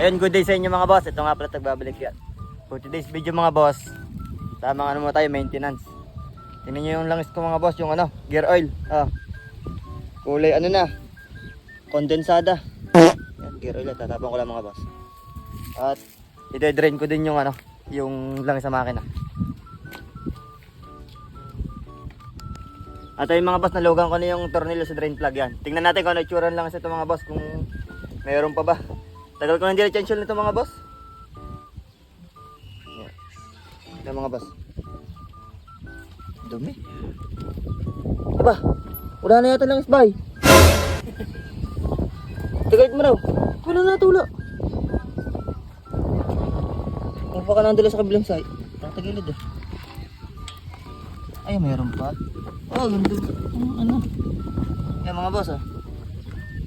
Ayun, good day sa inyo mga boss. Ito nga pala tagbabalik yan. For today's video mga boss, tamang ano mo tayo, maintenance. Tingnan nyo yung langis ko mga boss, yung ano, gear oil. Kulay ano na, kondensada. Yan, gear oil, tatapon ko lang mga boss. At i-drain ko din yung ano, yung langis sa makina. At ayun mga boss, nalugan ko na yung tornilyo sa drain plug yan. Tingnan natin kung ano itsura ng langis ito mga boss, kung mayroon pa ba. Tagal ko nang hindi na-change nito mga boss. Yan mga boss. Dumi. Aba, wala na yata lang isbay. Tagalit mo raw. Wala na tula. Kung baka nandala sa kabilang side. Tatagilid eh. Ay, mayroon pa. Oh, ganda. Ano? Yan mga boss ah.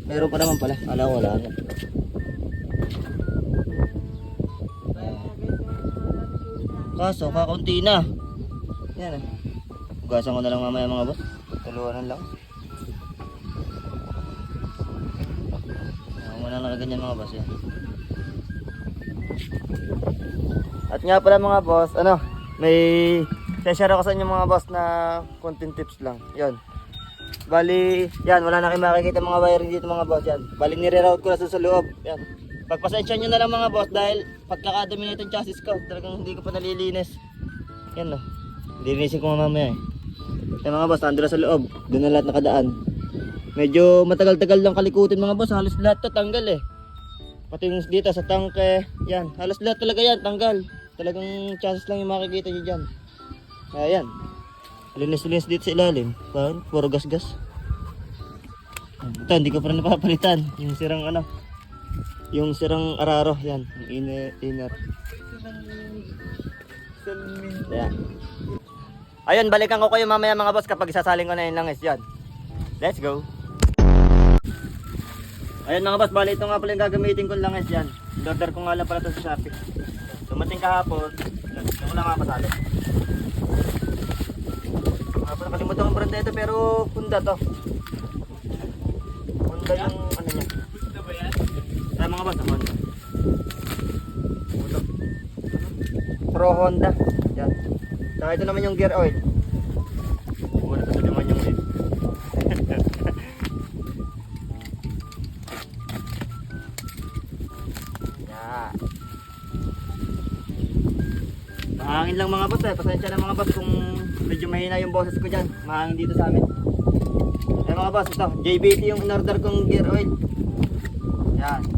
Mayroon pa naman pala. Wala na. Kaso, kakaunti na. Yan eh. Ugasan ko na lang mamaya mga boss. Taluanan lang. Muna lang ganyan mga boss yan. At nga pala mga boss, ano, may share ako sa inyo mga boss na content tips lang. Yan. Bali, yan, wala na kayo makikita mga wiring dito mga boss yan. Bali nire-route ko na sa loob. Yan. Pagpasensya nyo na lang mga boss dahil pagkakadumi na itong chassis ko, talagang hindi ko pa nalilinis. Yan no. Lilinisin ko mamaya eh. Yan mga boss, nandun na sa loob. Doon na lahat nakadaan. Medyo matagal-tagal lang kalikutin mga boss. Halos lahat to tanggal eh. Pati yung dito sa tangke. Yan, halos lahat talaga yan, tanggal. Talagang chassis lang yung makikita nyo dyan. Ayan. Linis-linis dito sa ilalim. Puro gas-gas. Ito, hindi ko pa rin napapalitan. Yung sirang ano. Yung sirang araro, yan, yung inner. Yan. Ayun, balikan ko kayo mamaya mga boss kapag isasaling ko na yung langis yan. Let's go. Ayun mga boss, bali ito nga pala yung gagamitin kong langis yan. In-order ko nga lang pala ito sa Shopee. Dumating kahapon, ito ko lang mapasali. Nakalimutan kong brand ito pero Honda to. Honda yung ano niya. Ay mga boss, Honda. Pro Honda. Yan. Saka ito naman yung gear oil. Wala ito naman yung oil. Yan. Mahangin lang mga boss eh. Pasensya na mga boss kung medyo mahina yung boses ko dyan. Mahangin dito sa amin. Ay mga boss, ito. JBT yung in-order kong gear oil. Yan.